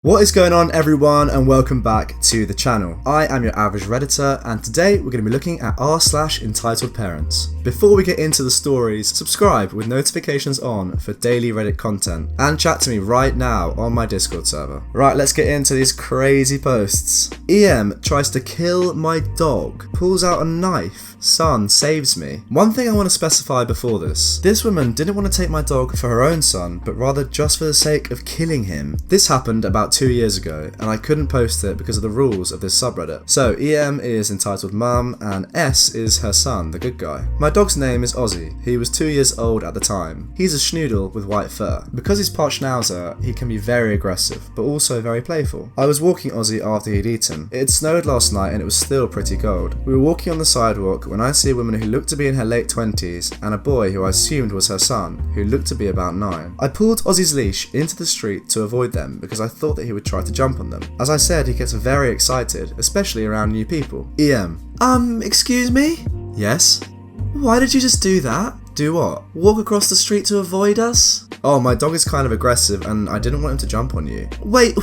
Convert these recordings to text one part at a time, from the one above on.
What is going on, everyone, and welcome back to the channel. I am your average Redditor, and today we're going to be looking at r/EntitledParents. Before we get into the stories, subscribe with notifications on for daily Reddit content, and chat to me right now on my Discord server. Right, let's get into these crazy posts. EM tries to kill my dog, pulls out a knife. Son saves me. One thing I want to specify before this woman didn't want to take my dog for her own son, but rather just for the sake of killing him. This happened about 2 years ago, and I couldn't post it because of the rules of this subreddit. So EM is entitled Mum, and S is her son, the good guy. My dog's name is Ozzy. He was 2 years old at the time. He's a schnoodle with white fur. Because he's part schnauzer, he can be very aggressive, but also very playful. I was walking Ozzy after he'd eaten. It had snowed last night and it was still pretty cold. We were walking on the sidewalk when I see a woman who looked to be in her late 20s and a boy who I assumed was her son, who looked to be about 9. I pulled Ozzy's leash into the street to avoid them because I thought that he would try to jump on them. As I said, he gets very excited, especially around new people. EM. Excuse me? Yes? Why did you just do that? Do what? Walk across the street to avoid us? Oh, my dog is kind of aggressive and I didn't want him to jump on you. Wait.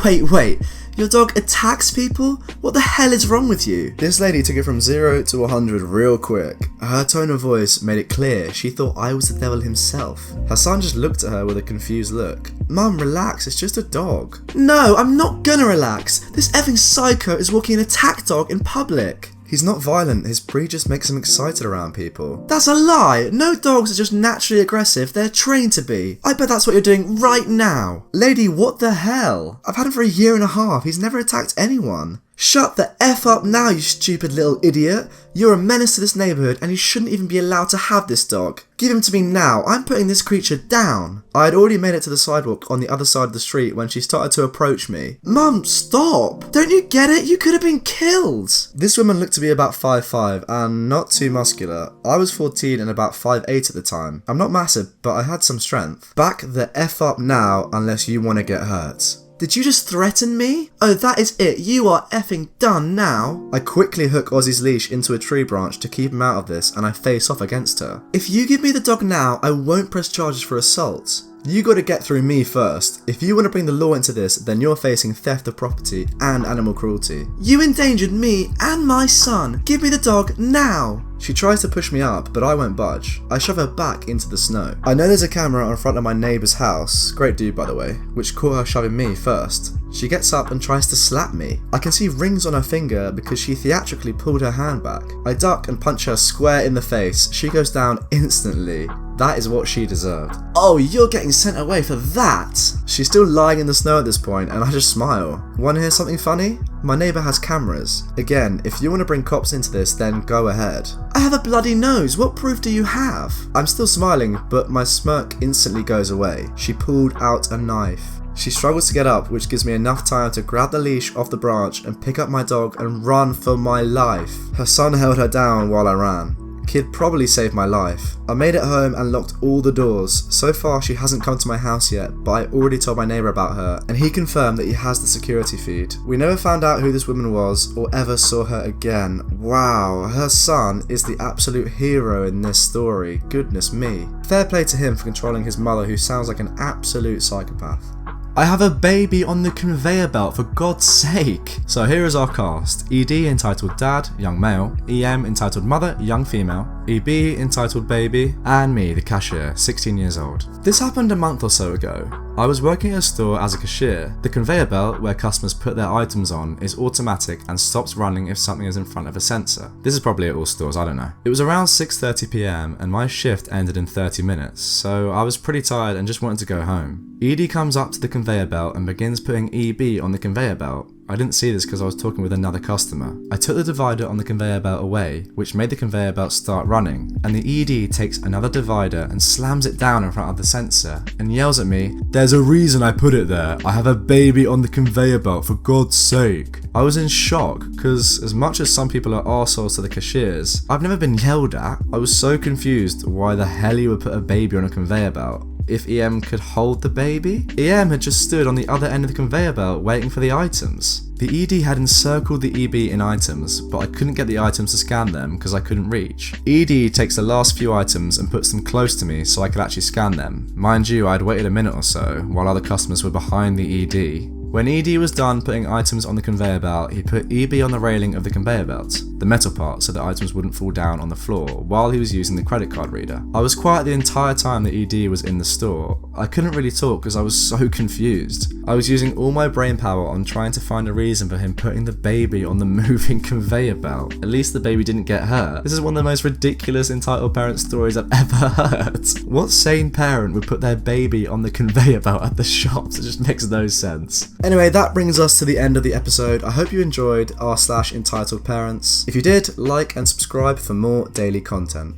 Your dog attacks people? What the hell is wrong with you? This lady took it from 0 to 100 real quick. Her tone of voice made it clear she thought I was the devil himself. Her son just looked at her with a confused look. Mum, relax, it's just a dog. No, I'm not gonna relax. This effing psycho is walking an attack dog in public. He's not violent, his breed just makes him excited around people. That's a lie! No dogs are just naturally aggressive, they're trained to be. I bet that's what you're doing right now. Lady, what the hell? I've had him for 1.5 years, he's never attacked anyone. Shut the F up now, you stupid little idiot. You're a menace to this neighbourhood and you shouldn't even be allowed to have this dog. Give him to me now, I'm putting this creature down. I had already made it to the sidewalk on the other side of the street when she started to approach me. Mum, stop! Don't you get it? You could have been killed! This woman looked to be about 5'5" and not too muscular. I was 14 and about 5'8" at the time. I'm not massive, but I had some strength. Back the F up now unless you want to get hurt. Did you just threaten me? Oh, that is it. You are effing done now. I quickly hook Ozzy's leash into a tree branch to keep him out of this and I face off against her. If you give me the dog now, I won't press charges for assault. You gotta get through me first. If you want to bring the law into this, then you're facing theft of property and animal cruelty. You endangered me and my son. Give me the dog now. She tries to push me up, but I won't budge. I shove her back into the snow. I know there's a camera in front of my neighbour's house, great dude by the way, which caught her shoving me first. She gets up and tries to slap me. I can see rings on her finger because she theatrically pulled her hand back. I duck and punch her square in the face. She goes down instantly. That is what she deserved. Oh, you're getting sent away for that! She's still lying in the snow at this point and I just smile. Wanna hear something funny? My neighbour has cameras. Again, if you want to bring cops into this, then go ahead. I have a bloody nose, what proof do you have? I'm still smiling, but my smirk instantly goes away. She pulled out a knife. She struggles to get up, which gives me enough time to grab the leash off the branch and pick up my dog and run for my life. Her son held her down while I ran. Kid probably saved my life. I made it home and locked all the doors. So far she hasn't come to my house yet, but I already told my neighbour about her and he confirmed that he has the security feed. We never found out who this woman was or ever saw her again. Wow, her son is the absolute hero in this story. Goodness me. Fair play to him for controlling his mother, who sounds like an absolute psychopath. I have a baby on the conveyor belt, for God's sake. So here is our cast. ED entitled Dad, young male. EM entitled Mother, young female. EB entitled Baby. And me, the cashier, 16 years old. This happened a month or so ago. I was working at a store as a cashier. The conveyor belt, where customers put their items on, is automatic and stops running if something is in front of a sensor. This is probably at all stores, I don't know. It was around 6:30 PM and my shift ended in 30 minutes, so I was pretty tired and just wanted to go home. ED comes up to the conveyor belt and begins putting EB on the conveyor belt. I didn't see this because I was talking with another customer. I took the divider on the conveyor belt away, which made the conveyor belt start running, and the ED takes another divider and slams it down in front of the sensor and yells at me, "There's a reason I put it there. I have a baby on the conveyor belt, for God's sake." I was in shock because as much as some people are arseholes to the cashiers, I've never been yelled at. I was so confused why the hell you would put a baby on a conveyor belt. If EM could hold the baby? EM had just stood on the other end of the conveyor belt waiting for the items. The ED had encircled the EB in items, but I couldn't get the items to scan them because I couldn't reach. ED takes the last few items and puts them close to me so I could actually scan them. Mind you, I had waited a minute or so while other customers were behind the ED. When ED was done putting items on the conveyor belt, he put EB on the railing of the conveyor belt, the metal part, so that items wouldn't fall down on the floor, while he was using the credit card reader. I was quiet the entire time that ED was in the store. I couldn't really talk because I was so confused. I was using all my brain power on trying to find a reason for him putting the baby on the moving conveyor belt. At least the baby didn't get hurt. This is one of the most ridiculous entitled parent stories I've ever heard. What sane parent would put their baby on the conveyor belt at the shops? It just makes no sense. Anyway, that brings us to the end of the episode. I hope you enjoyed r/entitled parents. If you did, like and subscribe for more daily content.